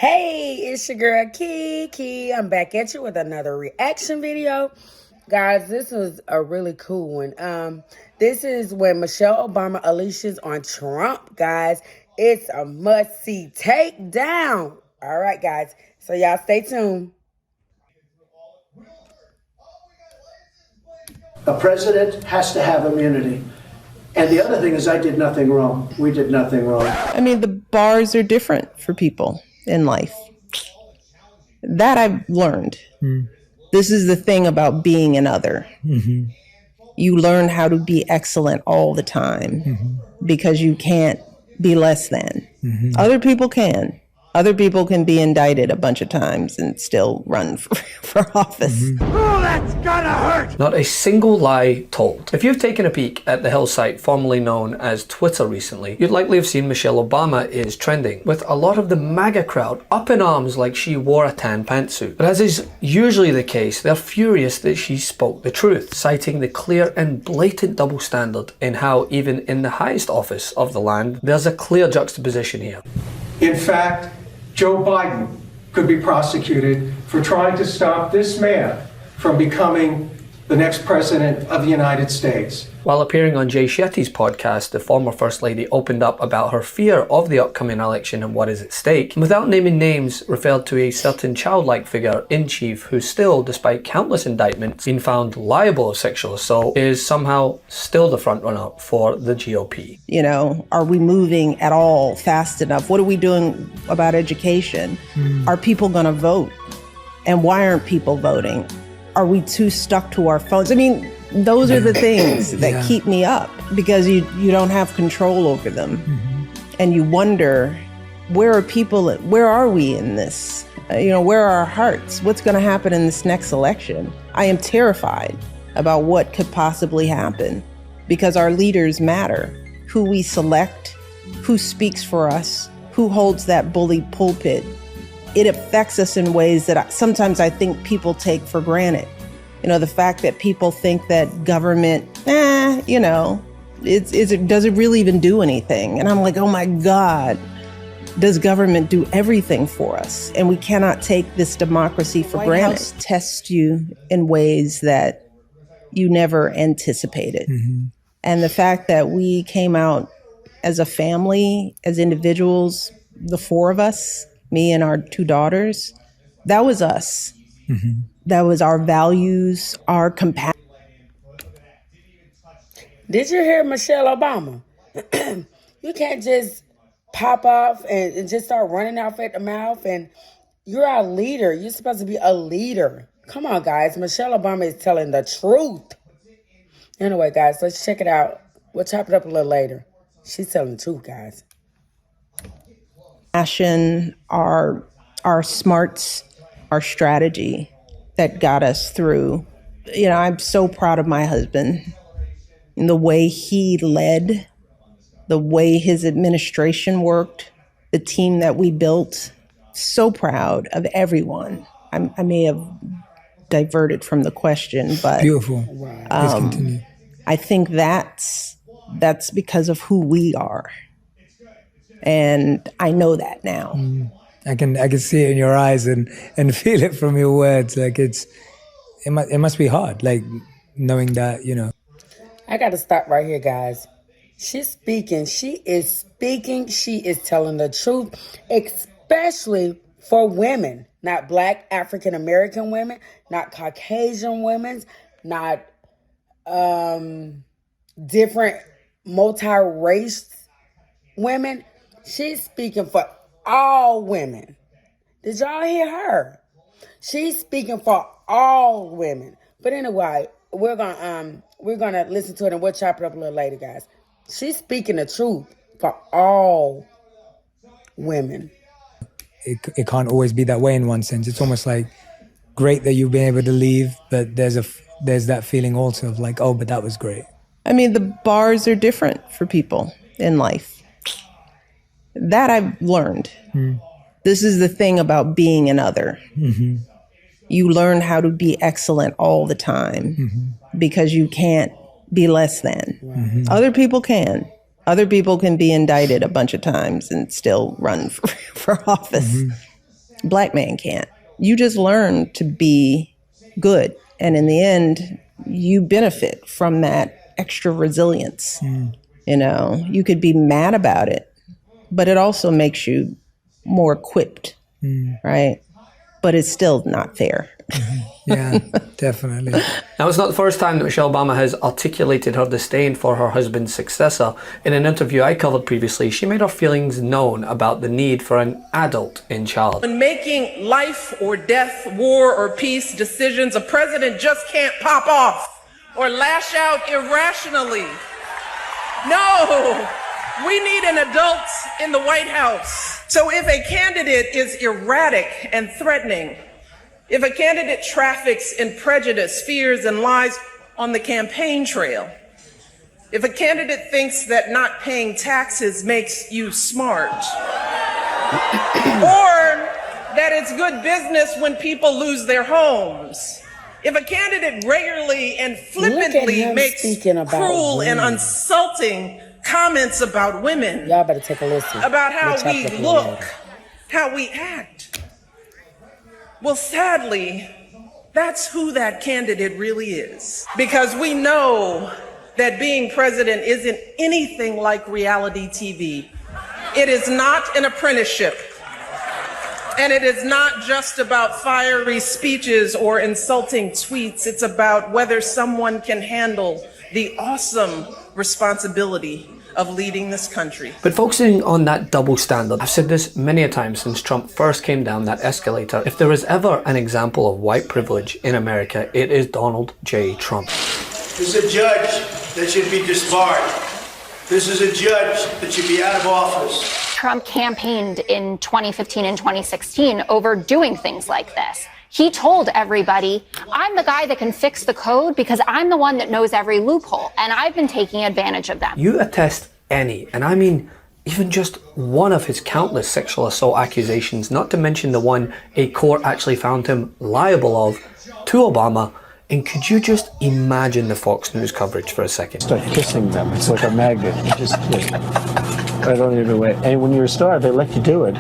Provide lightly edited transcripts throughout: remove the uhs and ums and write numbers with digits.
Hey, it's your girl Kiki. I'm back at you with another reaction video. Guys, this was a really cool one. This is when Michelle Obama unleashes on Trump, guys. It's a must-see takedown. All right, guys. So y'all stay tuned. A president has to have immunity. And the other thing is I did nothing wrong. We did nothing wrong. I mean, the bars are different for people in life. That I've learned. This is the thing about being an other. You learn how to be excellent all the time because you can't be less than. Other people can. Other people can be indicted a bunch of times and still run for office. Oh, that's gonna hurt! Not a single lie told. If you've taken a peek at the Hill site, formerly known as Twitter recently, you'd likely have seen Michelle Obama is trending, with a lot of the MAGA crowd up in arms like she wore a tan pantsuit. But as is usually the case, they're furious that she spoke the truth, citing the clear and blatant double standard in how even in the highest office of the land, there's a clear juxtaposition here. In fact, Joe Biden could be prosecuted for trying to stop this man from becoming the next president of the United States. While appearing on Jay Shetty's podcast, the former First Lady opened up about her fear of the upcoming election and what is at stake, and without naming names, referred to a certain childlike figure in chief who still, despite countless indictments, being found liable of sexual assault, is somehow still the frontrunner for the GOP. You know, are we moving at all fast enough? What are we doing about education? Are people going to vote? And why aren't people voting? Are we too stuck to our phones? I mean, those are the things that keep me up because you don't have control over them. And you wonder, where are we in this? Where are our hearts? What's going to happen in this next election? I am terrified about what could possibly happen because our leaders matter. Who we select, who speaks for us, who holds that bully pulpit. It affects us in ways that sometimes I think people take for granted. The fact that people think that government, does it really even do anything? And I'm like, oh my God, does government do everything for us? And we cannot take this democracy for granted. White House tests you in ways that you never anticipated. And the fact that we came out as a family, as individuals, the four of us, me and our two daughters, that was us. That was our values, our compassion. Did you hear Michelle Obama? You can't just pop off and just start running off at the mouth. And you're our leader. You're supposed to be a leader. Come on, guys. Michelle Obama is telling the truth. Anyway, guys, let's check it out. We'll chop it up a little later. She's telling the truth, guys. Passion, our smarts, our strategy that got us through. I'm so proud of my husband and the way he led, the way his administration worked, the team that we built. So proud of everyone. I may have diverted from the question, but beautiful. Please continue. I think that's because of who we are. And I know that now. I can see it in your eyes and feel it from your words. Like it must be hard, like knowing that, I got to stop right here, guys. She's speaking. She is speaking. She is telling the truth, especially for women, not Black African-American women, not Caucasian women, not different multi-race women. She's speaking for all women. Did y'all hear her? She's speaking for all women. But anyway, we're gonna listen to it and we'll chop it up a little later, guys. She's speaking the truth for all women. It can't always be that way in one sense. It's almost like great that you've been able to leave, but there's that feeling also of like, oh, but that was great. I mean, the bars are different for people in life. That I've learned. This is the thing about being an other. You learn how to be excellent all the time because you can't be less than. Other people can. Other people can be indicted a bunch of times and still run for office. Black man can't. You just learn to be good. And in the end, you benefit from that extra resilience. You know, you could be mad about it, but it also makes you more equipped, right? But it's still not fair. Yeah, definitely. Now, it's not the first time that Michelle Obama has articulated her disdain for her husband's successor. In an interview I covered previously, she made her feelings known about the need for an adult in charge. When making life or death, war or peace decisions, a president just can't pop off or lash out irrationally. No, we need an adult in the White House. So if a candidate is erratic and threatening, if a candidate traffics in prejudice, fears, and lies on the campaign trail, if a candidate thinks that not paying taxes makes you smart, or that it's good business when people lose their homes, if a candidate regularly and flippantly makes cruel and insulting comments about women, y'all better take a listen. About how we look, how we act, well, sadly, that's who that candidate really is. Because we know that being president isn't anything like reality TV. It is not an apprenticeship. And it is not just about fiery speeches or insulting tweets. It's about whether someone can handle the awesome responsibility of leading this country. But focusing on that double standard, I've said this many a time since Trump first came down that escalator. If there is ever an example of white privilege in America, it is Donald J. Trump. This is a judge that should be disbarred. This is a judge that should be out of office. Trump campaigned in 2015 and 2016 over doing things like this. He told everybody, I'm the guy that can fix the code because I'm the one that knows every loophole, and I've been taking advantage of them. You attest any, and I mean even just one of his countless sexual assault accusations, not to mention the one a court actually found him liable of, to Obama. And could you just imagine the Fox News coverage for a second? Start kissing them. It's like a magnet. You just I don't even wait. And when you're a star, they let you do it.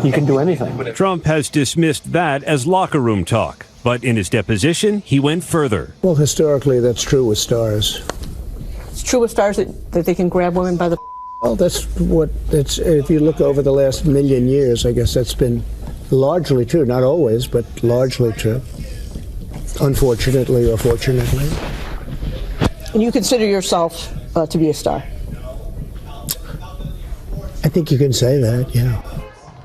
You can do anything. Trump has dismissed that as locker room talk. But in his deposition, he went further. Well, historically, that's true with stars. It's true with stars that they can grab women by the... Well, if you look over the last million years, I guess that's been largely true. Not always, but largely true. Unfortunately or fortunately. And you consider yourself to be a star? I think you can say that, yeah.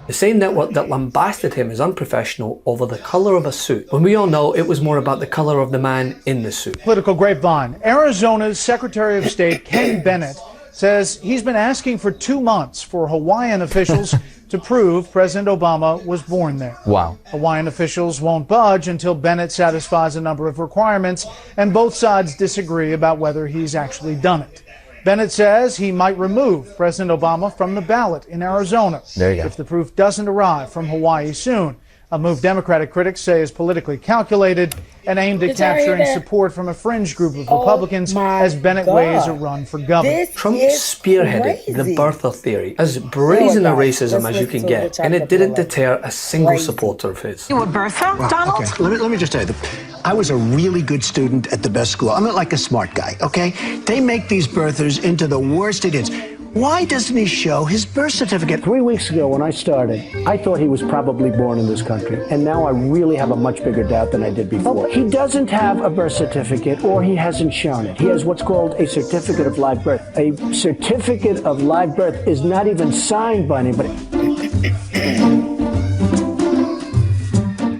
The same network that lambasted him as unprofessional over the color of a suit, when we all know it was more about the color of the man in the suit. Political grapevine. Arizona's Secretary of State Ken Bennett says he's been asking for 2 months for Hawaiian officials to prove President Obama was born there. Wow. Hawaiian officials won't budge until Bennett satisfies a number of requirements, and both sides disagree about whether he's actually done it. Bennett says he might remove President Obama from the ballot in Arizona if the proof doesn't arrive from Hawaii soon. A move Democratic critics say is politically calculated and aimed at capturing support from a fringe group of Republicans as Bennett weighs a run for governor. Trump spearheaded the birther theory, as brazen a racism as you can get, and it didn't deter a single supporter of his. You a birther, Donald? Okay. Let me just tell you, I was a really good student at the best school. I'm not like a smart guy, okay? They make these birthers into the worst idiots. Why doesn't he show his birth certificate? 3 weeks ago when I started, I thought he was probably born in this country. And now I really have a much bigger doubt than I did before. He doesn't have a birth certificate, or he hasn't shown it. He has what's called a certificate of live birth. A certificate of live birth is not even signed by anybody.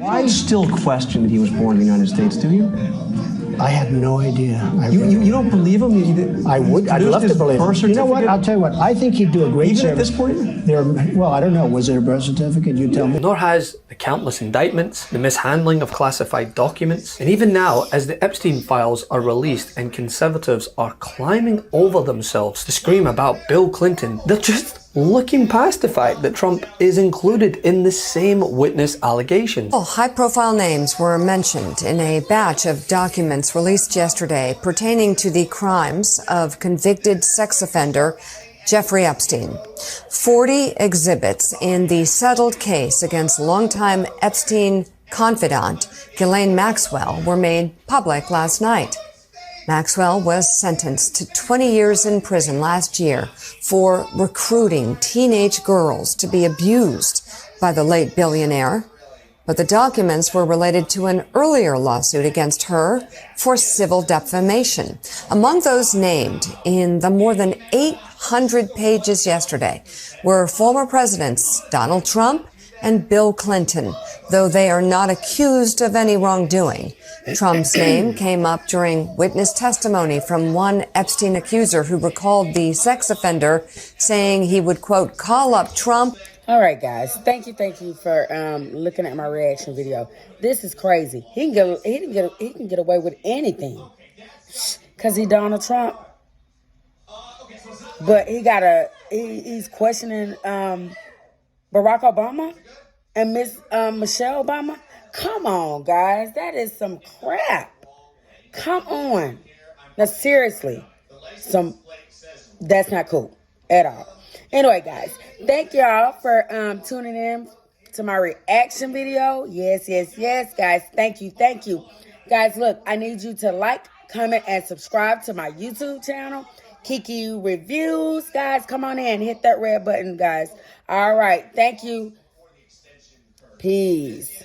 I still question that he was born in the United States, do you? I have no idea. You don't believe him? I would. I'd love to believe him. You know what? I'll tell you what. I think he'd do a great service. Even at this point? Well, I don't know. Was there a birth certificate? You tell me. Nor has the countless indictments, the mishandling of classified documents, and even now, as the Epstein files are released and conservatives are climbing over themselves to scream about Bill Clinton, they're just looking past the fact that Trump is included in the same witness allegations. High-profile names were mentioned in a batch of documents released yesterday pertaining to the crimes of convicted sex offender Jeffrey Epstein. 40 exhibits in the settled case against longtime Epstein confidant Ghislaine Maxwell were made public last night. Maxwell was sentenced to 20 years in prison last year for recruiting teenage girls to be abused by the late billionaire. But the documents were related to an earlier lawsuit against her for civil defamation. Among those named in the more than 800 pages yesterday were former presidents Donald Trump and Bill Clinton, though they are not accused of any wrongdoing. Trump's name came up during witness testimony from one Epstein accuser who recalled the sex offender saying he would, quote, call up Trump. All right, guys. Thank you for looking at my reaction video. This is crazy. He can get away with anything because he Donald Trump. But he's questioning Barack Obama and Miss Michelle Obama. Come on, guys. That is some crap. Come on. Now, seriously, that's not cool at all. Anyway, guys, thank y'all for tuning in to my reaction video. Yes, guys. Thank you. Guys, look, I need you to like, comment, and subscribe to my YouTube channel, Kiki Reviews. Guys, come on in. Hit that red button, guys. All right. Thank you. Peace.